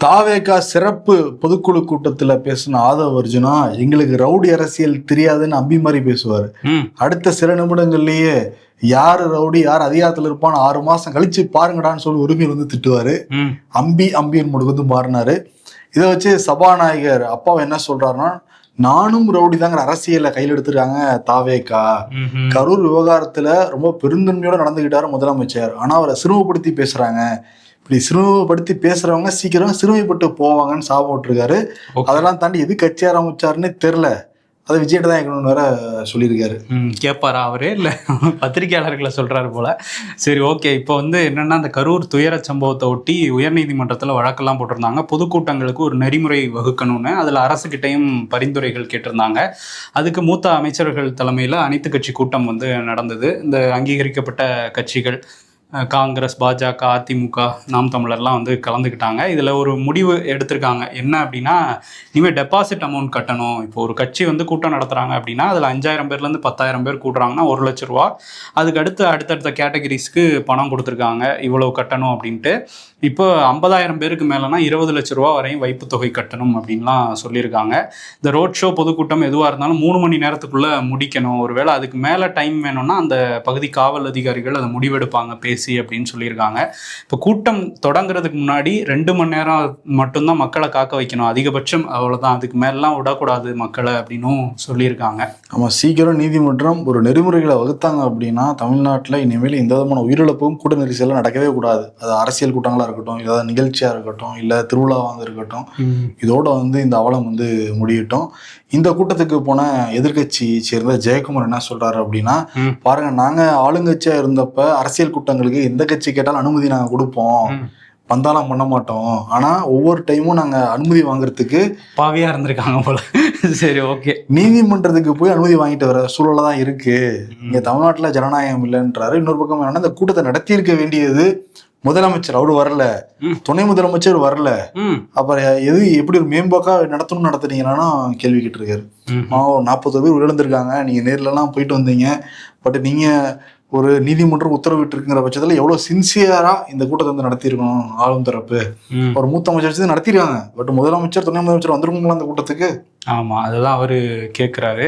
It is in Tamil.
தாவேகா சிறப்பு பொதுக்குழு கூட்டத்துல பேசின ஆதவ அர்ஜுனா எங்களுக்கு ரவுடி அரசியல் தெரியாதுன்னு அம்பி மாதிரி பேசுவாரு. அடுத்த சில நிமிடங்கள்லயே யாரு ரவுடி யார் அதிகாரத்துல இருப்பான்னு 6 மாசம் கழிச்சு பாருங்கடான்னு சொல்லி உரிமையில் வந்து திட்டுவாரு. அம்பியின் முடிவு வந்து மாறினாரு. இதை வச்சு சபாநாயகர் அப்பாவை என்ன சொல்றாருன்னா, நானும் ரவுடி தாங்கிற அரசியலை கையில் எடுத்துருக்காங்க தாவேகா. கரூர் விவகாரத்துல ரொம்ப பெருந்தன்மையோட நடந்துகிட்டாரு முதலமைச்சர். ஆனா அவரை சிறுமப்படுத்தி பேசுறாங்க. இப்படி சிறுமைப்படுத்தி பேசுறவங்க சீக்கிரம் சிறுமைப்பட்டு போவாங்கன்னு சாபம் விட்டுருக்காரு. அதெல்லாம் தாண்டி எது கட்சி ஆரம்பிச்சாருன்னு தெரியல. அதை விஜய்கிட்ட தான் கேட்கணும்னு வேற சொல்லியிருக்காரு. கேட்பாரா அவரே இல்லை பத்திரிகையாளர்களை சொல்றாரு போல. சரி, ஓகே. இப்போ வந்து என்னன்னா, அந்த கரூர் துயர சம்பவத்தை ஒட்டி உயர்நீதிமன்றத்தில் வழக்கெல்லாம் போட்டிருந்தாங்க. பொதுக்கூட்டங்களுக்கு ஒரு நெறிமுறை வகுக்கணும்னு. அதில் அரசுகிட்டையும் பரிந்துரைகள் கேட்டிருந்தாங்க. அதுக்கு மூத்த அமைச்சர்கள் தலைமையில் அனைத்து கட்சி கூட்டம் வந்து நடந்தது. இந்த அங்கீகரிக்கப்பட்ட கட்சிகள் காங்கிரஸ், பாஜக, அதிமுக, நாம் தமிழர்லாம் வந்து கலந்துக்கிட்டாங்க. இதில் ஒரு முடிவு எடுத்திருக்காங்க. என்ன அப்படின்னா, இனிமேல் டெபாசிட் அமௌண்ட் கட்டணும். இப்போ ஒரு கட்சி வந்து கூட்டம் நடத்துகிறாங்க அப்படின்னா அதில் 5000 பேர்லேருந்து 10000 பேர் கூட்டுறாங்கன்னா 1 லட்ச ரூபா. அதுக்கு அடுத்தடுத்த கேட்டகரிஸ்க்கு பணம் கொடுத்துருக்காங்க, இவ்வளோ கட்டணும் அப்படின்ட்டு. இப்போ 50000 பேருக்கு மேலேனா 20 லட்ச ரூபா வரையும் வைப்பு தொகை கட்டணும் அப்படின்லாம் சொல்லியிருக்காங்க. இந்த ரோட் ஷோ பொதுக்கூட்டம் எதுவாக இருந்தாலும் 3 மணி நேரத்துக்குள்ளே முடிக்கணும். ஒருவேளை அதுக்கு மேலே டைம் வேணும்னா அந்த பகுதி காவல் அதிகாரிகள் அதை முடிவெடுப்பாங்க பேசி அப்படின்னு சொல்லியிருக்காங்க. இப்போ கூட்டம் தொடங்குறதுக்கு முன்னாடி 2 மணி நேரம் மட்டும்தான் மக்களை காக்க வைக்கணும், அதிகபட்சம் அவ்வளோதான். அதுக்கு மேலாம் விடக்கூடாது மக்களை அப்படின்னும் சொல்லியிருக்காங்க. ஆமாம், சீக்கிரம் நீதிமன்றம் ஒரு நெறிமுறைகளை வகுத்தாங்க அப்படின்னா தமிழ்நாட்டில் இனிமேல் எந்த விதமான உயிரிழப்பும் கூட்ட நெரிசலாம் நடக்கவே கூடாது. அது அரசியல் கூட்டங்களாக இருக்கட்டும், ஏதாவது நிகழ்ச்சியாக இருக்கட்டும், இல்லை திருவிழாவாக இருக்கட்டும், இதோட வந்து இந்த அவலம் வந்து முடியட்டும். இந்த கூட்டத்துக்கு போன எதிர்கட்சி சேர்ந்த ஜெயக்குமார் என்ன சொல்றாரு அப்படின்னா, பாருங்க, நாங்க ஆளுங்கட்சியா இருந்தப்ப அரசியல் கூட்டங்களுக்கு எந்த கட்சி கேட்டாலும் அனுமதி நாங்க கொடுப்போம், பந்தாலாம் பண்ண மாட்டோம். ஆனா ஒவ்வொரு டைமும் நாங்க அனுமதி வாங்குறதுக்கு பாவியா இருந்திருக்காங்க போல. சரி, ஓகே. நீதிமன்றத்துக்கு போய் அனுமதி வாங்கிட்டு வர சூழல தான் இருக்கு. இங்க தமிழ்நாட்டுல ஜனநாயகம் இல்லைன்றாரு. இன்னொரு பக்கம் என்னன்னா, இந்த கூட்டத்தை நடத்தியிருக்க வேண்டியது முதலமைச்சர், அவரு வரல, துணை முதலமைச்சர் வரல, அப்புறம் எப்படி ஒரு மேம்போக்கா நடத்தணும்னு நடத்துறீங்கன்னா கேள்வி கேட்டு இருக்காரு. 40 பேர் உயிரிழந்திருக்காங்க, நீங்க நேர்ல எல்லாம் போயிட்டு வந்தீங்க, பட் நீங்க ஒரு நீதிமன்றம் உத்தரவிட்டு இருக்குங்கிற பட்சத்துல எவ்வளவு சின்சியரா இந்த கூட்டத்தை வந்து நடத்திருக்கணும். ஆளும் தரப்பு ஒரு மூத்த அமைச்சர் நடத்திருக்காங்க, பட் முதலமைச்சர் துணை முதலமைச்சர் வந்திருக்கீங்களா அந்த கூட்டத்துக்கு? ஆமா, அதுதான் அவரு கேட்கிறாரு.